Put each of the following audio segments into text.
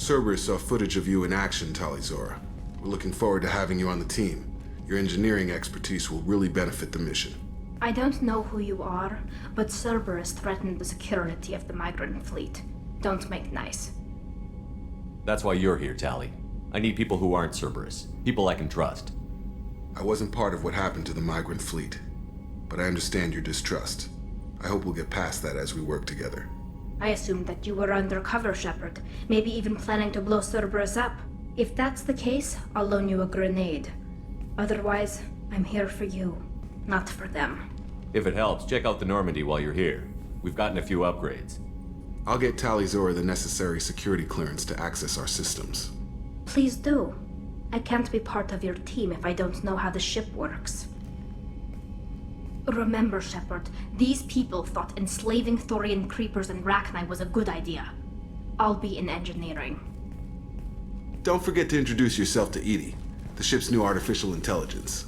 Cerberus saw footage of you in action, Talizora. We're looking forward to having you on the team. Your engineering expertise will really benefit the mission. I don't know who you are, but Cerberus threatened the security of the migrant fleet. Don't make nice. That's why you're here, Tali. I need people who aren't Cerberus. People I can trust. I wasn't part of what happened to the migrant fleet, but I understand your distrust. I hope we'll get past that as we work together. I assumed that you were undercover, Shepard. Maybe even planning to blow Cerberus up. If that's the case, I'll loan you a grenade. Otherwise, I'm here for you, not for them. If it helps, check out the Normandy while you're here. We've gotten a few upgrades. I'll get Talizora the necessary security clearance to access our systems. Please do. I can't be part of your team if I don't know how the ship works. Remember, Shepard, these people thought enslaving Thorian creepers and Rachni was a good idea. I'll be in engineering. Don't forget to introduce yourself to Edie, the ship's new artificial intelligence.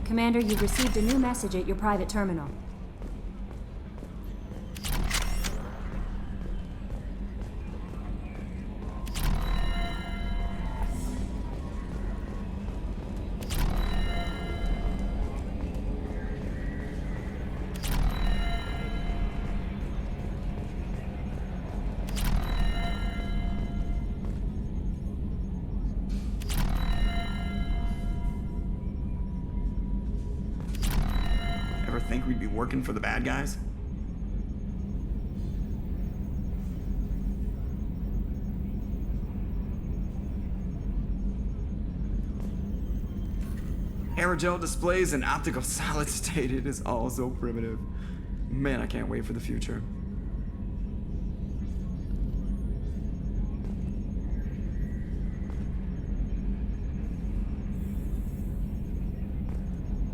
Commander, you've received a new message at your private terminal. Think we'd be working for the bad guys? Aerogel displays and optical solid state. It is all so primitive. Man, I can't wait for the future.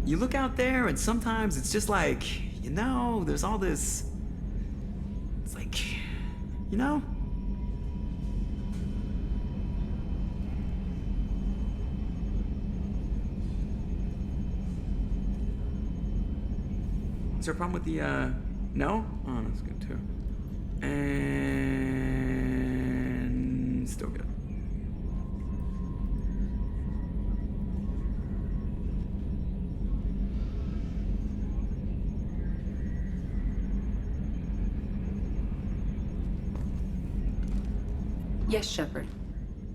You look out there and sometimes it's just like, you know, there's all this, it's like, you know? Is there a problem with the, no? Oh, that's good too. And still good. Yes, Shepard.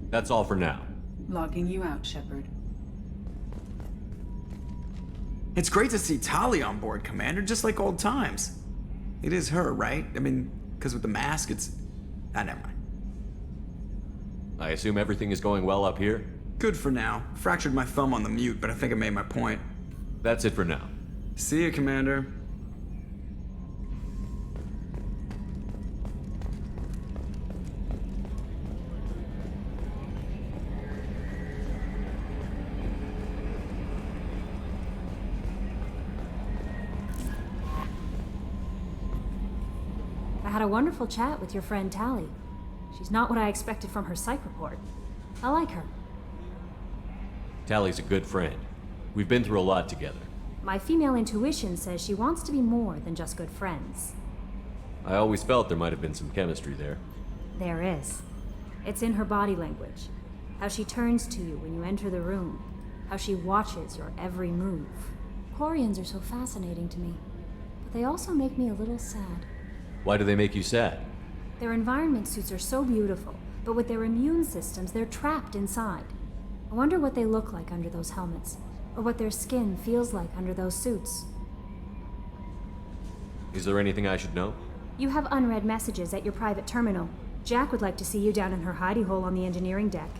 That's all for now. Logging you out, Shepard. It's great to see Tali on board, Commander, just like old times. It is her, right? I mean, because with the mask, it's... Ah, never mind. I assume everything is going well up here? Good for now. Fractured my thumb on the mute, but I think I made my point. That's it for now. See you, Commander. I had a wonderful chat with your friend Tali. She's not what I expected from her psych report. I like her. Tali's a good friend. We've been through a lot together. My female intuition says she wants to be more than just good friends. I always felt there might have been some chemistry there. There is. It's in her body language. How she turns to you when you enter the room. How she watches your every move. Quarians are so fascinating to me, but they also make me a little sad. Why do they make you sad? Their environment suits are so beautiful, but with their immune systems, they're trapped inside. I wonder what they look like under those helmets, or what their skin feels like under those suits. Is there anything I should know? You have unread messages at your private terminal. Jack would like to see you down in her hidey hole on the engineering deck.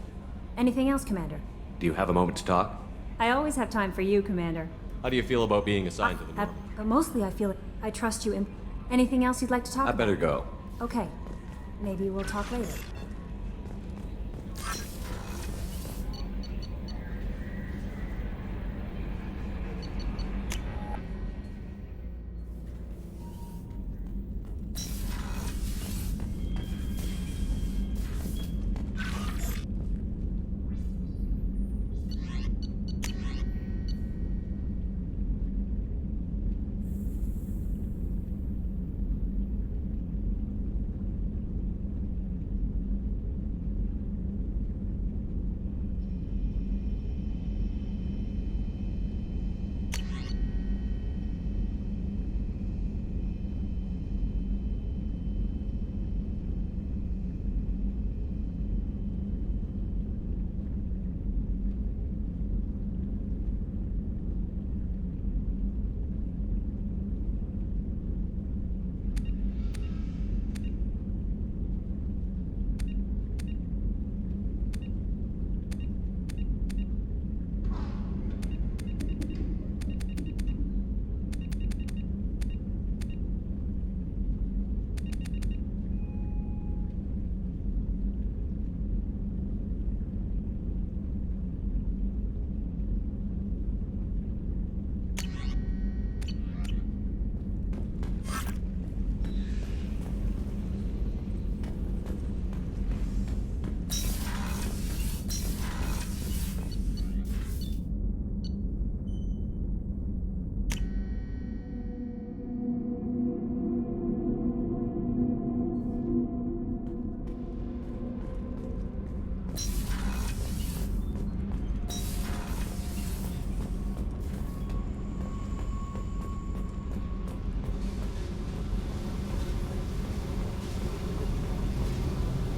Anything else, Commander? Do you have a moment to talk? I always have time for you, Commander. How do you feel about being assigned to the But North? mostly I feel I trust you. Anything else you'd like to talk I about? better go. Okay. Maybe we'll talk later.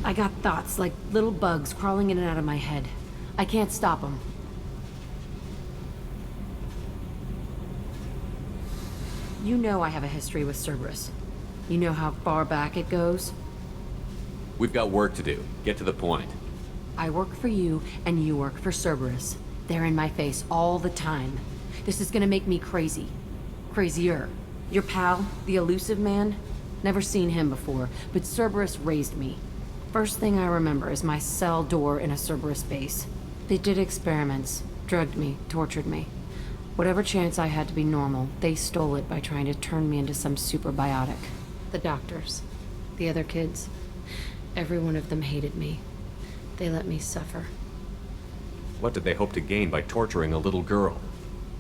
I got thoughts like little bugs crawling in and out of my head. I can't stop them. You know I have a history with Cerberus. You know how far back it goes? We've got work to do. Get to the point. I work for you, and you work for Cerberus. They're in my face all the time. This is gonna make me crazy. Crazier. Your pal, the elusive man? Never seen him before, but Cerberus raised me. First thing I remember is my cell door in a Cerberus base. They did experiments, drugged me, tortured me. Whatever chance I had to be normal, they stole it by trying to turn me into some super biotic. The doctors, the other kids, every one of them hated me. They let me suffer. What did they hope to gain by torturing a little girl?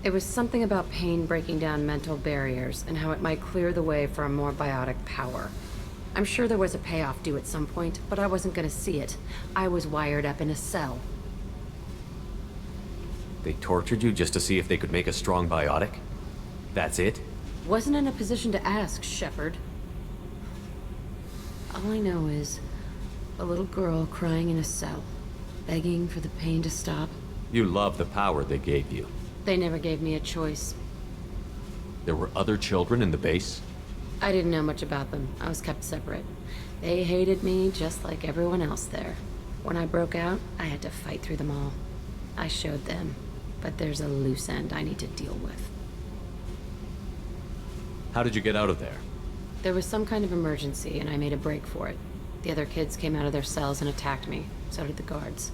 It was something about pain breaking down mental barriers and how it might clear the way for a more biotic power. I'm sure there was a payoff due at some point, but I wasn't gonna see it. I was wired up in a cell. They tortured you just to see if they could make a strong biotic? That's it? Wasn't in a position to ask, Shepard. All I know is a little girl crying in a cell, begging for the pain to stop. You love the power they gave you. They never gave me a choice. There were other children in the base? I didn't know much about them. I was kept separate. They hated me just like everyone else there. When I broke out, I had to fight through them all. I showed them, but there's a loose end I need to deal with. How did you get out of there? There was some kind of emergency, and I made a break for it. The other kids came out of their cells and attacked me. So did the guards.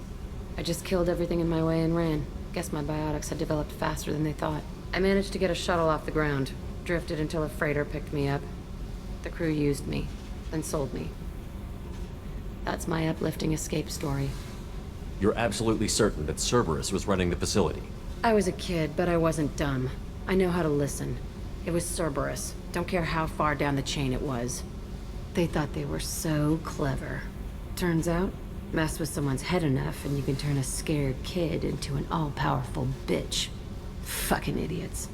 I just killed everything in my way and ran. Guess my biotics had developed faster than they thought. I managed to get a shuttle off the ground. Drifted until a freighter picked me up. The crew used me, then sold me. That's my uplifting escape story. You're absolutely certain that Cerberus was running the facility? I was a kid, but I wasn't dumb. I know how to listen. It was Cerberus. Don't care how far down the chain it was. They thought they were so clever. Turns out, mess with someone's head enough and you can turn a scared kid into an all-powerful bitch. Fucking idiots.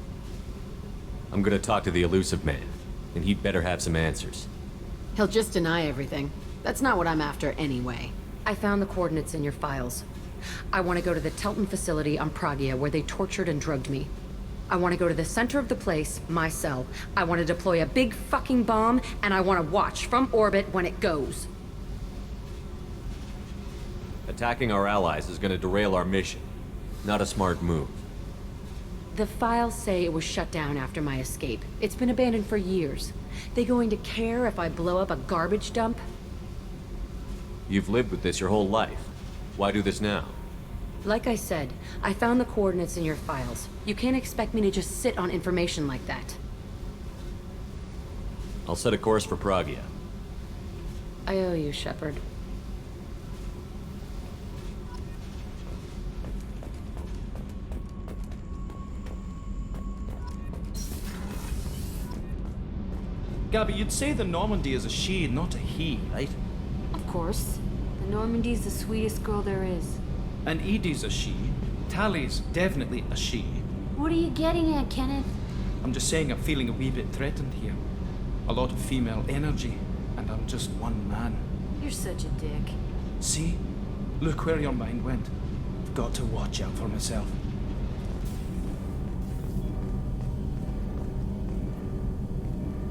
I'm gonna talk to the elusive man, and he'd better have some answers. He'll just deny everything. That's not what I'm after anyway. I found the coordinates in your files. I want to go to the Telton facility on Pragia where they tortured and drugged me. I want to go to the center of the place, my cell. I want to deploy a big fucking bomb, and I want to watch from orbit when it goes. Attacking our allies is gonna derail our mission. Not a smart move. The files say it was shut down after my escape. It's been abandoned for years. They going to care if I blow up a garbage dump? You've lived with this your whole life. Why do this now? Like I said, I found the coordinates in your files. You can't expect me to just sit on information like that. I'll set a course for Pragia. I owe you, Shepard. Gabby, you'd say the Normandy is a she, not a he, right? Of course. The Normandy's the sweetest girl there is. And Edie's a she. Tally's definitely a she. What are you getting at, Kenneth? I'm just saying I'm feeling a wee bit threatened here. A lot of female energy, and I'm just one man. You're such a dick. See? Look where your mind went. I've got to watch out for myself.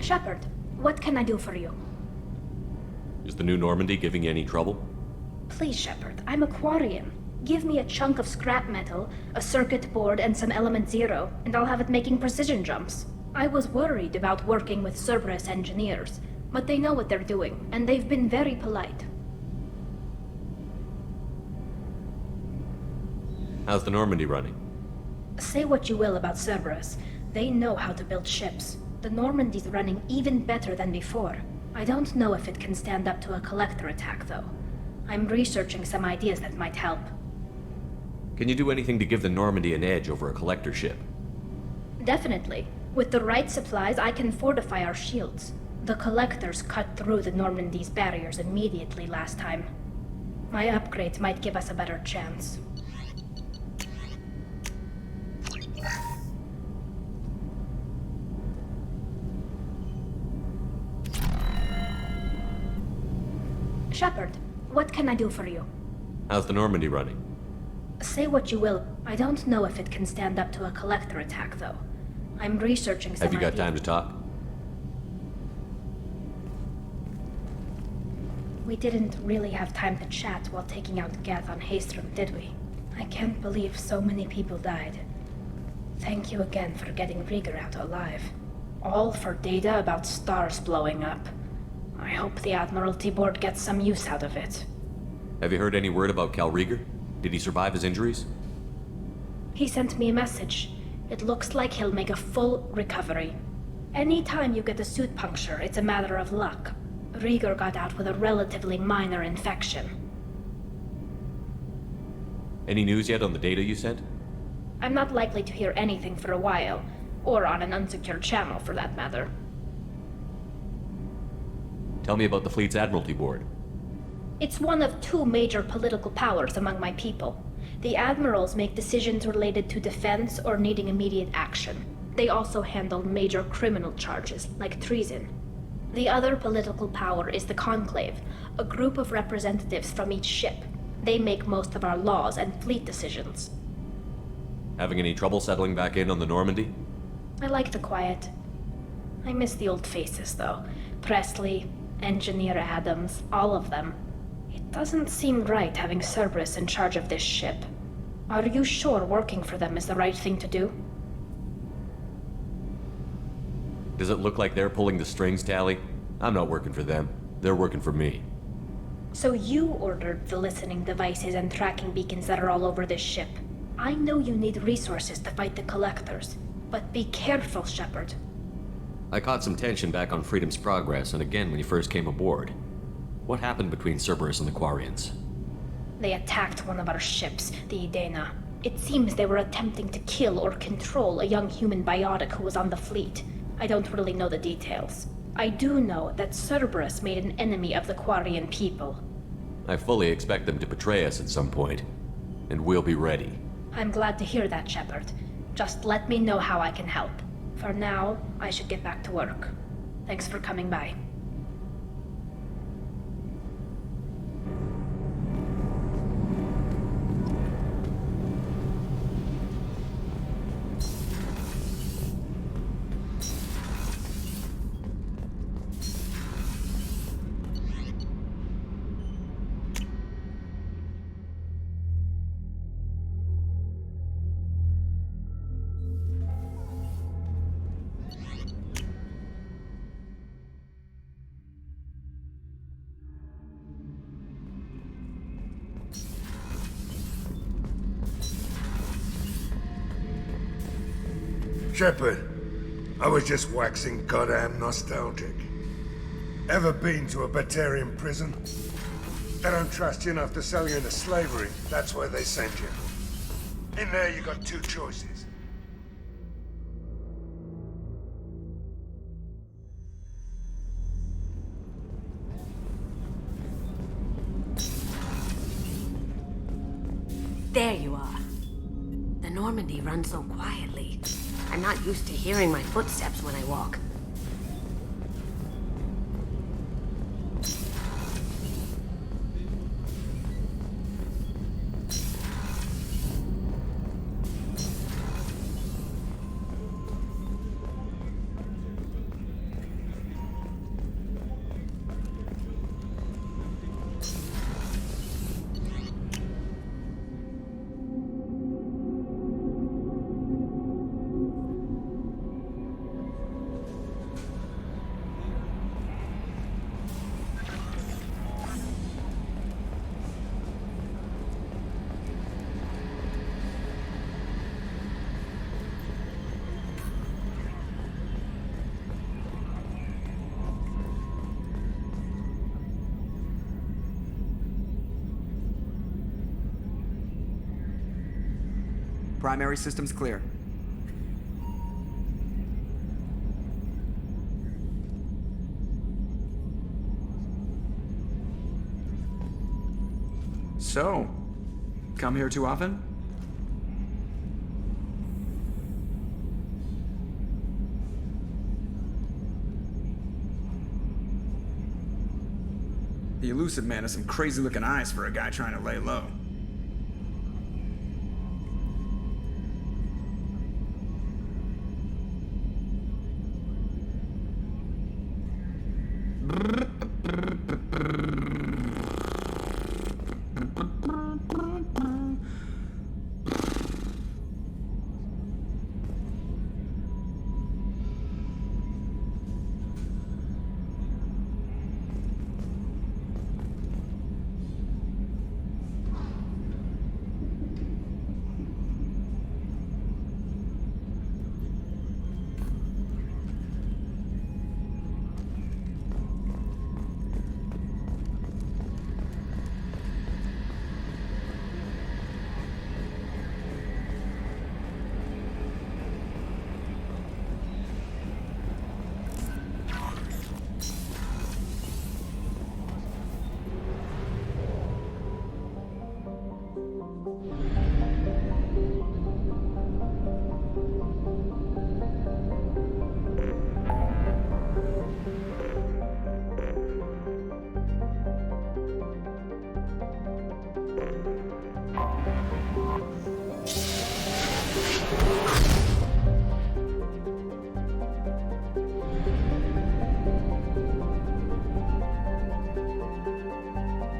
Shepard, what can I do for you? Is the new Normandy giving you any trouble? Please, Shepard, I'm a Quarian. Give me a chunk of scrap metal, a circuit board, and some element zero, and I'll have it making precision jumps. I was worried about working with Cerberus engineers, but they know what they're doing, and they've been very polite. How's the Normandy running? Say what you will about Cerberus, they know how to build ships. The Normandy's running even better than before. I don't know if it can stand up to a collector attack, though. I'm researching some ideas that might help. Can you do anything to give the Normandy an edge over a collector ship? Definitely. With the right supplies, I can fortify our shields. The collectors cut through the Normandy's barriers immediately last time. My upgrade might give us a better chance. Shepard, what can I do for you? How's the Normandy running? Say what you will, I don't know if it can stand up to a collector attack, though. I'm researching some Have you got ideas. time to talk? We didn't really have time to chat while taking out Geth on Haestrom, did we? I can't believe so many people died. Thank you again for getting Rieger out alive. All for data about stars blowing up. I hope the Admiralty Board gets some use out of it. Have you heard any word about Cal Rieger? Did he survive his injuries? He sent me a message. It looks like he'll make a full recovery. Anytime you get a suit puncture, it's a matter of luck. Rieger got out with a relatively minor infection. Any news yet on the data you sent? I'm not likely to hear anything for a while, or on an unsecured channel for that matter. Tell me about the fleet's Admiralty Board. It's one of two major political powers among my people. The admirals make decisions related to defense or needing immediate action. They also handle major criminal charges, like treason. The other political power is the Conclave, a group of representatives from each ship. They make most of our laws and fleet decisions. Having any trouble settling back in on the Normandy? I like the quiet. I miss the old faces, though. Presley, Engineer Adams, all of them. It doesn't seem right having Cerberus in charge of this ship. Are you sure working for them is the right thing to do? Does it look like they're pulling the strings, Tali? I'm not working for them. They're working for me. So you ordered the listening devices and tracking beacons that are all over this ship. I know you need resources to fight the Collectors, but be careful, Shepard. I caught some tension back on Freedom's Progress, and again when you first came aboard. What happened between Cerberus and the Quarians? They attacked one of our ships, the Idena. It seems they were attempting to kill or control a young human biotic who was on the fleet. I don't really know the details. I do know that Cerberus made an enemy of the Quarian people. I fully expect them to betray us at some point, and we'll be ready. I'm glad to hear that, Shepard. Just let me know how I can help. For now, I should get back to work. Thanks for coming by. Shepard, I was just waxing goddamn nostalgic. Ever been to a Batarian prison? They don't trust you enough to sell you into slavery. That's where they send you. In there, you got two choices. There you are. The Normandy runs so quietly. I'm not used to hearing my footsteps when I walk. Primary systems clear. So, come here too often? The elusive man has some crazy looking eyes for a guy trying to lay low.